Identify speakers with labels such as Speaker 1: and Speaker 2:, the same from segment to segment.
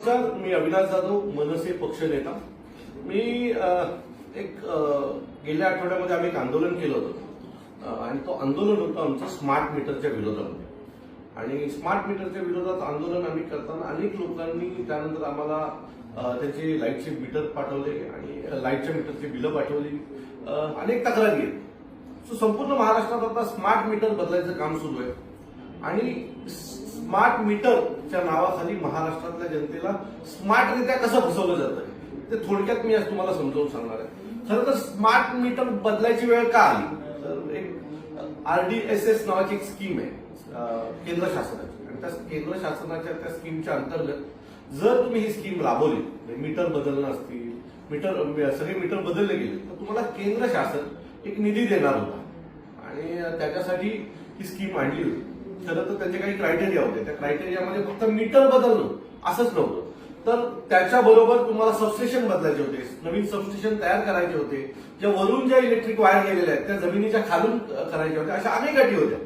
Speaker 1: Sir, मी अविनाश जाधव, मनसे पक्षनेता. मी गेल्या आठवड्यामध्ये आम्ही एक आंदोलन केलं होतं आणि तो आंदोलन होतं आमचं स्मार्ट मीटरच्या विरोधामध्ये. आणि स्मार्ट मीटरच्या विरोधात आंदोलन आम्ही करताना अनेक लोकांनी त्यानंतर आम्हाला त्याचे लाईटचे मीटर पाठवले आणि लाईटच्या मीटरची बिलं पाठवली, अनेक तक्रारी आहेत. सो संपूर्ण महाराष्ट्रात आता स्मार्ट मीटर बदलायचं काम सुरू आहे आणि स्मार्ट मीटरच्या नावाखाली महाराष्ट्रातल्या जनतेला स्मार्टरित्या कसं फसवलं जातं ते थोडक्यात मी आज तुम्हाला समजावून सांगणार आहे. खरं तर स्मार्ट मीटर बदलायची वेळ का आली, तर एक RDSS नावाची एक स्कीम आहे केंद्र शासनाची, आणि त्या केंद्र शासनाच्या त्या स्कीमच्या अंतर्गत जर तुम्ही ही स्कीम राबवली, मीटर बदलणं असतील, सगळे मीटर बदलले गेले, तर तुम्हाला केंद्र शासन एक निधी देणार होता आणि त्याच्यासाठी ही स्कीम आणली होती. खरं तर त्यांचे काही क्रायटेरिया होते, त्या क्रायटेरियामध्ये फक्त मीटर बदलणं असंच नव्हतं, तर त्याच्याबरोबर तुम्हाला सबस्टेशन बदलायचे होते, नवीन सबस्टेशन तयार करायचे होते, ज्या वरून ज्या इलेक्ट्रिक वायर गेलेल्या आहेत त्या जमिनीच्या खालून करायच्या होत्या, अशा अनेक अटी होत्या.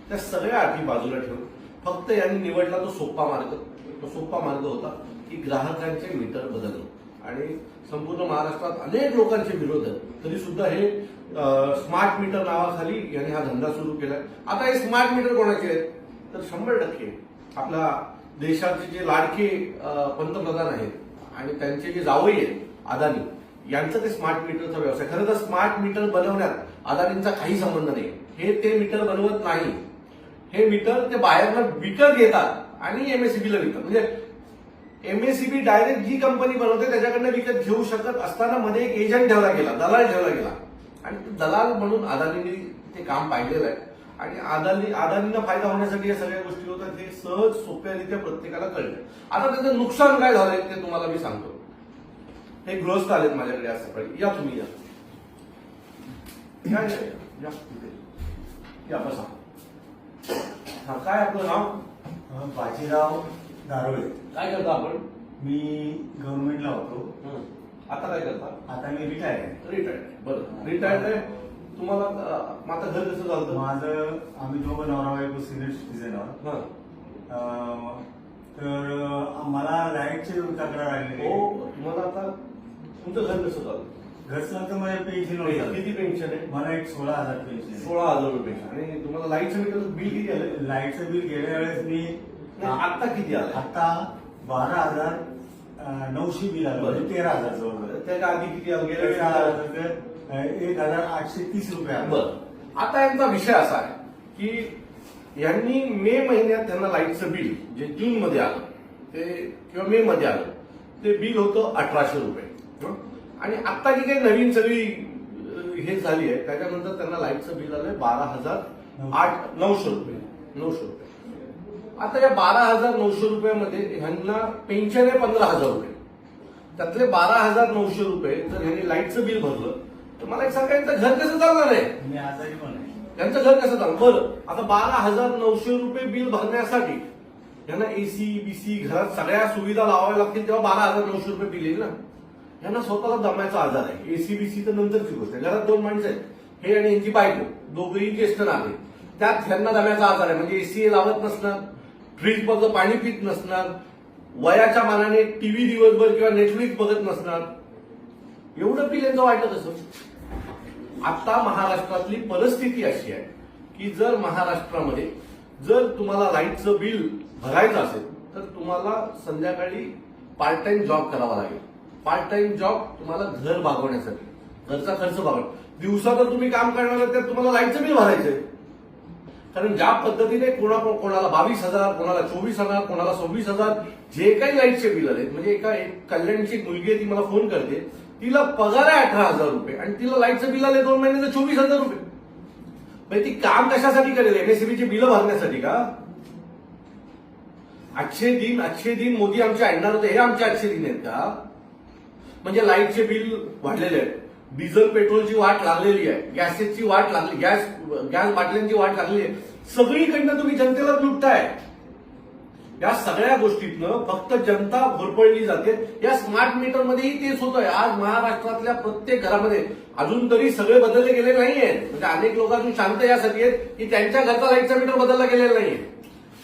Speaker 1: त्या सगळ्या अटी बाजूला ठेवून फक्त यांनी निवडला तो सोपा मार्ग होता की ग्राहकांचे मीटर बदलणं. आणि संपूर्ण महाराष्ट्रात अनेक लोकांचे विरोध आहेत, तरी सुद्धा हे स्मार्ट मीटर नावाखाली यांनी हा धंदा सुरू केलाय. आता हे स्मार्ट मीटर कोणाचे आहेत, तर 100% आपल्या देशाचे जे लाडके पंतप्रधान आहेत आणि त्यांचे जे जावई आहेत अदानी, यांचं ते स्मार्ट मीटरचा व्यवसाय. खरं तर स्मार्ट मीटर बनवण्यात अदानींचा काही संबंध नाही. हे ते मीटर बनवत नाही, हे मीटर ते बाहेरनं विकत घेतात आणि एमएससीबीला विकतात. म्हणजे एमएससीबी डायरेक्ट जी कंपनी बनवते त्याच्याकडनं विकत घेऊ शकत असताना मध्ये एक एजंट ठेवला गेला, दलाल ठेवला गेला, आणि दलाल म्हणून अदानींनी ते काम पाहिलेलं आहे. आणि अदानींना फायदा होण्यासाठी या सगळ्या गोष्टी होतात हे सहज सोप्यारित्या प्रत्येकाला कळलं. आता त्याचं नुकसान काय झालंय ते तुम्हाला मी सांगतो. हे गृहस्थ आलेत माझ्याकडे आज सकाळी. या तुम्ही या बसा. हा, काय आपलं नाव?
Speaker 2: बाजीराव दारोळे.
Speaker 1: काय करता आपण?
Speaker 2: मी गव्हर्नमेंटला होतो.
Speaker 1: आता काय करता?
Speaker 2: आता मी रिटायर आहे.
Speaker 1: बरं, रिटायर्ड आहे. तुम्हाला माझं घर कसं चालतं?
Speaker 2: माझं आम्ही दोघं नवरा बायको सिनियर सिटीझन आहोत. तर मला लाईटची तक्रार आलेली.
Speaker 1: हो, तुम्हाला आता तुमचं घर कसं चालतं?
Speaker 2: घरचं तर माझ्या पेन्शन
Speaker 1: किती पेन्शन आहे?
Speaker 2: मला एक 16,000 पेन्शन आहे.
Speaker 1: 16,000 रुपये. आणि तुम्हाला लाईटचं मीटर बिल किती आलं?
Speaker 2: लाईटचं बिल गेल्या वेळेस मी
Speaker 1: आता किती आलं?
Speaker 2: आता 12,900 बिल आलं, म्हणजे 13,000 जवळ.
Speaker 1: त्याच्या आधी किती आलं? गेल्या वेळेस
Speaker 2: 1,830 रुपये आलं.
Speaker 1: बरं, आता यांचा विषय असा आहे की यांनी मे महिन्यात त्यांना लाईटचं बिल जे जून मध्ये आलं ते किंवा मे मध्ये आलं ते बिल होतं 1,800 रुपये. आणि आता जी काही नवीन सगळी हे झाली आहे त्याच्यानंतर त्यांना लाईटचं बिल आलंय 12,900 रुपये. 900 रुपये. आता या 12,900 रुपयामध्ये ह्यांना पेन्शन आहे 15,000 रुपये. त्यातले 12,900 रुपये जर ह्यांनी लाईटचं बिल भरलं तर मला एक सांगा, यांचं घर कसं चालणार आहे?
Speaker 2: मी आजारी पण आहे.
Speaker 1: त्यांचं घर कसं चालणार? बरं, आता 12,900 रुपये बिल भरण्यासाठी यांना AC BC घरात सगळ्या सुविधा लावाव्या लागतील, तेव्हा 12,900 रुपये बिल येईल ना. यांना स्वतःला दमायचा आजार आहे. AC BC तर नंतरची गोष्ट आहे. घरात 2 माणसं आहेत, हे आणि यांची बायको, दोघंही ज्येष्ठ नागरिक. त्यात ह्यांना दम्याचा आजार आहे. म्हणजे AC लावत नसणार, फ्रीज मधलं पाणी पित नसणार, वयाच्या मानाने टीव्ही दिवसभर किंवा नेटफ्लिक्स बघत नसणार. एवढं बिल यांचं वाटत असं. आता महाराष्ट्रातली परिस्थिती अशी आहे की जर महाराष्ट्रामध्ये जर तुम्हाला लाईटचं बिल भरायचं असेल तर तुम्हाला संध्याकाळी पार्ट टाइम जॉब करावा लागेल. पार्ट टाइम जॉब तुम्हाला घर भागवण्यासाठी, घरचा खर्च भागवण्यासाठी. दिवसा तर तुम्ही काम करणार तर तुम्हाला लाईटचं बिल भरायचंय. कारण ज्या पद्धतीने कोणाला 22,000, कोणाला 24,000, कोणाला 26,000 जे काही लाईटचे बिल आले. म्हणजे एक कल्याणची एक मुलगी आहे, ती मला फोन करते, तिला पगार आहे 18,000 रुपये आणि तिला लाईटचं बिल आले 2 महिन्याचं 24,000 रुपये. म्हणजे ती काम कशासाठी करेल? एमएससीबीची बिलं भरण्यासाठी का? अच्छे दिन मोदी आमचे आणणार होते, हे आमचे अच्छे दिन आहेत का? म्हणजे लाईटचे बिल वाढलेले आहेत, डिझेल पेट्रोलची वाट लागलेली आहे, गॅसेसची वाट लागली, गॅस बाटल्यांची वाट लागलेली आहे. सगळीकडनं तुम्ही जनतेला लुटताय. या सगळ्या गोष्टीतनं फक्त जनता भरपळली जाते. या स्मार्ट मीटरमध्येही तेच होतंय. आज महाराष्ट्रातल्या प्रत्येक घरामध्ये अजून तरी सगळे बदलले गेले नाहीये. म्हणजे अनेक लोक अजून शांत यासाठी आहेत की त्यांच्या घरचा लाईटचा मीटर बदलला गेलेला नाहीये.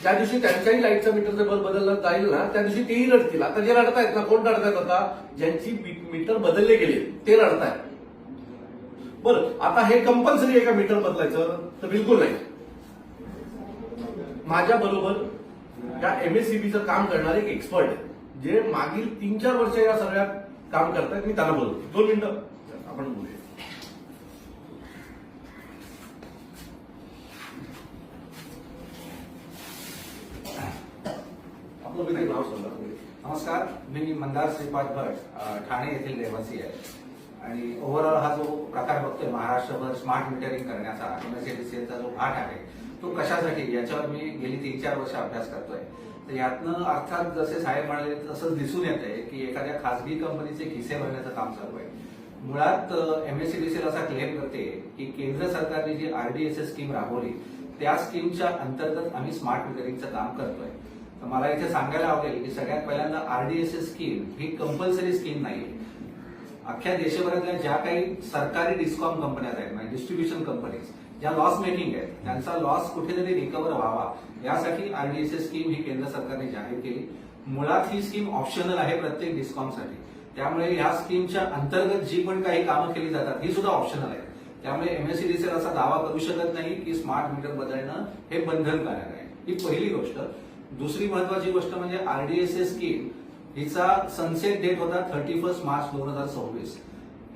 Speaker 1: ज्या दिवशी त्यांच्याही लाईटचं मीटरचं बिल बदललं जाईल ना त्या दिवशी तेही रडतील. आता जे रडतायत ना, कोण रडतायत आता? ज्यांची मीटर बदलले गेले ते रडतायत. बरं, आता हे कंपल्सरी आहे का मीटर बदलायचं? तर बिलकुल नाही. माझ्या बरोबर या एमएससीबीचं काम करणारे एक एक्सपर्ट आहे, जे मागील 3-4 वर्ष या सगळ्यात काम करतायत. मी त्यांना बोलतो. 2 मिनिटं आपण बोलूया. आपलं किती नाव सांगा.
Speaker 3: नमस्कार, मी मंदार श्रीपाद भट, ठाणे येथील रहिवासी आहे. आणि ओव्हरऑल हा जो प्रकार बघतोय महाराष्ट्रभर स्मार्ट मीटरिंग करण्याचा एमएससीबीसीचा जो भाग आहे तो कशासाठी, याच्यावर मी गेली 3-4 वर्ष अभ्यास करतोय. तर यातनं अर्थात जसे साहेब म्हणाले तसंच दिसून येत आहे की एखाद्या खासगी कंपनीचे खिसे भरण्याचं काम चालू आहे. मुळात एमएससीबीसीएल असा क्लेम करते की केंद्र सरकारने जी आरडीएसएस स्कीम राबवली त्या स्कीमच्या अंतर्गत आम्ही स्मार्ट मीटरिंगचं काम करतोय. तर मला इथे सांगायला आवडेल की सगळ्यात पहिल्यांदा आरडीएसएस स्कीम ही कंपल्सरी स्कीम नाहीये. अख्ख्या देशभरातल्या ज्या काही सरकारी डिस्कॉम कंपन्या आहेत म्हणजे डिस्ट्रीब्युशन कंपनीज ज्या लॉस मेकिंग आहेत त्यांचा लॉस कुठेतरी रिकव्हर व्हावा यासाठी आरडीएसएस स्कीम ही केंद्र सरकारने जाहीर केली. मुळात ही स्कीम ऑप्शनल आहे प्रत्येक डिस्कॉमसाठी. त्यामुळे या स्कीमच्या अंतर्गत जी पण काही कामं केली जातात ही सुद्धा ऑप्शनल आहे. त्यामुळे एमएससीबीसीएल असा दावा करू शकत नाही की स्मार्ट मीटर बदलणं हे बंधनकारक आहे. ही पहिली गोष्ट. दुसरी महत्वाची गोष्ट म्हणजे आरडीएसएस स्कीम हिचा सनसेट डेट होता 31 मार्च 2026.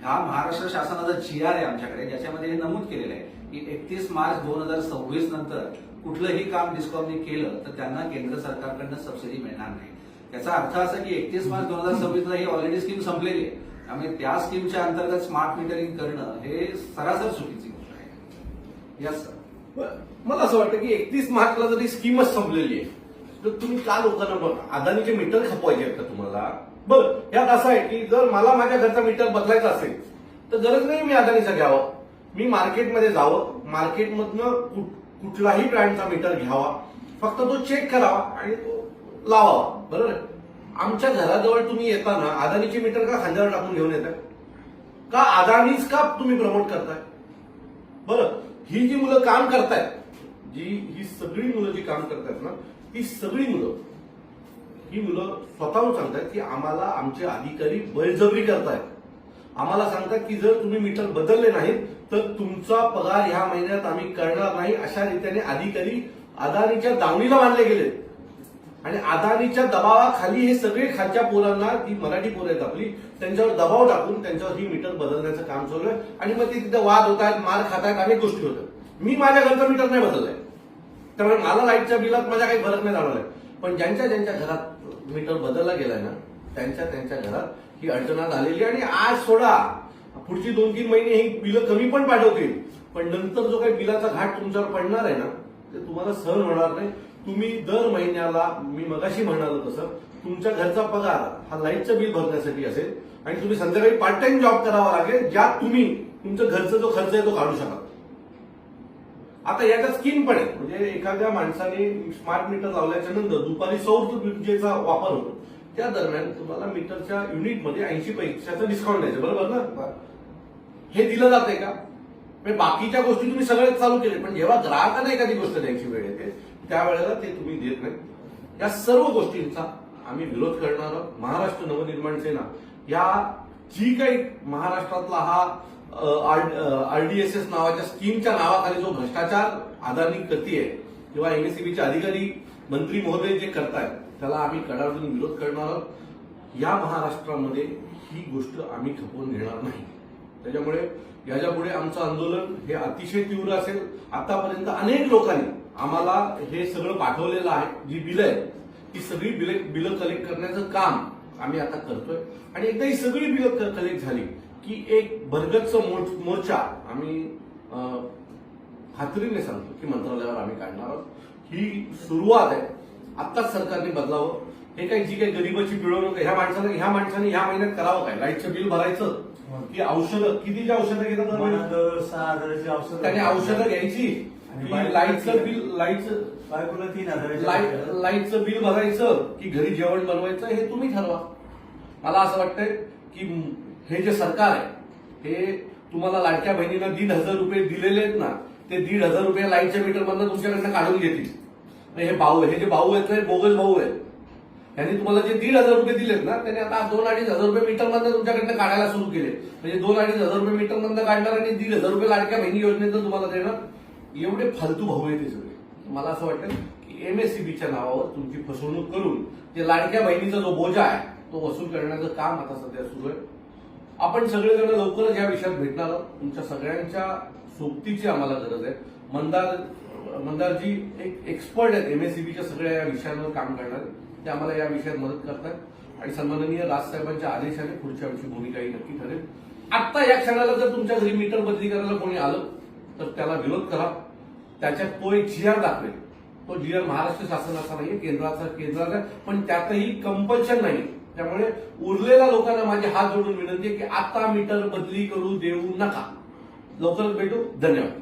Speaker 3: हा महाराष्ट्र शासनाचा जीआर आहे आमच्याकडे, ज्याच्यामध्ये हे नमूद केलेलं आहे की 31 मार्च 2026 नंतर कुठलंही काम डिस्कॉमने केलं तर त्यांना केंद्र सरकारकडनं सबसिडी मिळणार नाही. याचा अर्थ असा की 31 मार्च 2026 ला ही ऑलरेडी स्कीम संपलेली आहे. त्यामुळे त्या स्कीमच्या अंतर्गत स्मार्ट मीटरिंग करणं हे सरासर चुकीची गोष्ट आहे. Yes sir.
Speaker 1: मला असं वाटतं की 31 मार्चला जरी स्कीमच संपलेली आहे तर तुम्ही का लोकांना बघा अदानीचे मीटर खपवायचे आहेत का तुम्हाला? बरं, यात असं आहे की जर मला माझ्या घरचा मीटर बदलायचा असेल तर गरज नाही मी अदानीचा घ्यावं. मी मार्केटमध्ये जावं, मार्केटमधनं कुठलाही ब्रँडचा मीटर घ्यावा, फक्त तो चेक करावा आणि तो लावावा. बरोबर आहे. आमच्या घराजवळ तुम्ही येताना अदानीचे मीटर का खांद्यावर टाकून घेऊन येताय? का अदानीच का तुम्ही प्रमोट करताय? बरं, ही जी मुलं काम करतायत, ही सगळी मुलं जी काम करतायत ना, ही सगळी मुलं स्वतःहून सांगतायत की आम्हाला आमचे अधिकारी बळजबरी करतायत. आम्हाला सांगतात की जर तुम्ही मीटर बदलले नाहीत तर तुमचा पगार ह्या महिन्यात आम्ही करणार नाही, अशा रीतीने अधिकारी अदानीच्या दावणीला बांधले गेले. आणि अदानीच्या दबावाखाली हे सगळे खालच्या पोरांना, ती मराठी पोरं आहेत आपली, त्यांच्यावर दबाव टाकून त्यांच्यावर ही मीटर बदलण्याचं काम चालू आहे. आणि मग ते तिथे वाद होत आहेत, मार खात आहेत, अनेक गोष्टी होतात. मी माझ्या घरचा मीटर नाही बदललाय, त्यामुळे मला लाईटच्या बिलात माझ्या काही फरक नाही जाणवलाय. पण ज्यांच्या घरात मीटर बदलला गेलाय ना त्यांच्या घरात ही अडचण झालेली. आणि आज सोडा, पुढची 2-3 महिने ही बिलं कमी पण पाठवतील, पण नंतर जो काही बिलाचा घाट तुमच्यावर पडणार आहे ना ते तुम्हाला सहन होणार नाही. तुम्ही दर महिन्याला, मी मगाशी म्हणालो तसं, तुमच्या घरचा पगार हा लाईटचं बिल भरण्यासाठी असेल आणि तुम्ही संध्याकाळी पार्ट टाइम जॉब करावा लागेल ज्यात तुम्ही तुमच्या घरचा जो खर्च आहे तो काढू शकाल. आता याचा स्कीम पण आहे. म्हणजे एखाद्या माणसाने स्मार्ट मीटर लावल्याच्या नंतर दुपारी सौर ऊर्जेचा वापर होतो, त्या दरम्यान तुम्हाला मीटरच्या युनिटमध्ये 80 पैशाचं डिस्काउंट द्यायचं. बरोबर ना? हे दिलं जाते का? बाकीच्या गोष्टी तुम्ही सगळ्यात चालू केले, पण जेव्हा ग्राहकांना एखादी गोष्ट द्यायची वेळ येते त्यावेळेला ते तुम्ही देत नाही. या सर्व गोष्टींचा आम्ही विरोध करणार आहोत. महाराष्ट्र नवनिर्माण सेना या जी काही महाराष्ट्रातला हा आरडीएसएस नावाच्या स्कीमच्या नावाखाली जो भ्रष्टाचार अदानी करतीये किंवा एमएससीबीचे अधिकारी मंत्री महोदय जे करतायत त्याला आम्ही कडाडून विरोध करणार आहोत. या महाराष्ट्रामध्ये ही गोष्ट आम्ही खपवून घेणार नाही. त्याच्यामुळे याच्यापुढे आमचं आंदोलन हे अतिशय तीव्र असेल. आतापर्यंत अनेक लोकांनी आम्हाला हे सगळं पाठवलेलं आहे, जी बिलं आहेत ती सगळी बिलं कलेक्ट करण्याचं काम आम्ही आता करतोय. आणि एकदा ही सगळी बिलं कलेक्ट झाली की एक भरगच्च मोर्चा आम्ही खात्रीने सांगतो की मंत्रालयावर आम्ही काढणार आहोत. ही सुरुवात आहे. आत्ताच सरकारने बदलावं. हे काही जी काही गरीबाची पिळवणूक ह्या माणसाने ह्या महिन्यात करावं काय? लाईटचं बिल भरायचं की औषधं, कितीची औषधं घेतात?
Speaker 2: 6,000ची औषधं.
Speaker 1: त्याने औषधं घ्यायची, लाईटचं बिल,
Speaker 2: बायकोला 3,000
Speaker 1: लाईटचं बिल भरायचं की घरी जेवण बनवायचं, हे तुम्ही ठरवा. मला असं वाटतंय की हे जे सरकार आहे हे तुम्हाला लाडक्या बहिणींना 1,500 रुपये दिलेले आहेत ना, ते 1,500 रुपये लाईटच्या मीटरमधनं तुमच्याकडनं काढून घेतील. हे भाऊ हे जे भाऊ आहेत हे बोगस भाऊ आहेत. त्यांनी तुम्हाला जे 1,500 रुपये दिलेत ना, त्यांनी आता 2-2,500 रुपये मीटरमधनं तुमच्याकडनं काढायला सुरू केले. म्हणजे 2-2,500 रुपये मीटरमधनं काढणार आणि 1,500 रुपये लाडक्या बहिणी योजनेतून तुम्हाला देणार. एवढे फालतू भाऊ आहेत ते सगळे. मला असं वाटतं की एमएससीबीच्या नावावर तुमची फसवणूक करून जे लाडक्या बहिणीचा जो बोजा आहे तो वसूल करण्याचं काम आता सध्या सुरू आहे. आपण सगळेजण लवकरच या विषयात भेटणार आहोत. तुमच्या सगळ्यांच्या सोबतीची आम्हाला गरज आहे. मंदारजी एक एक्सपर्ट आहेत एमएससीबीच्या सगळ्या या विषयांवर काम करणारे. ते आम्हाला या विषयात मदत करतात आणि सन्माननीय राजसाहेबांच्या आदेशाने पुढच्या आमची भूमिकाही नक्की ठरेल. आत्ता या क्षणाला जर तुमच्या घरी मीटर बदली करायला कोणी आलं तर त्याला विरोध करा. त्याच्यात तो एक GR दाखवेल. तो GR महाराष्ट्र शासनाचा नाहीये, केंद्राचा, पण त्यातही कंपल्शन नाही. त्यामुळे उरलेल्या लोकांना माझे हात जोडून विनंती आहे की आता मीटर बदली करू देऊ नका. लवकरच भेटू. धन्यवाद.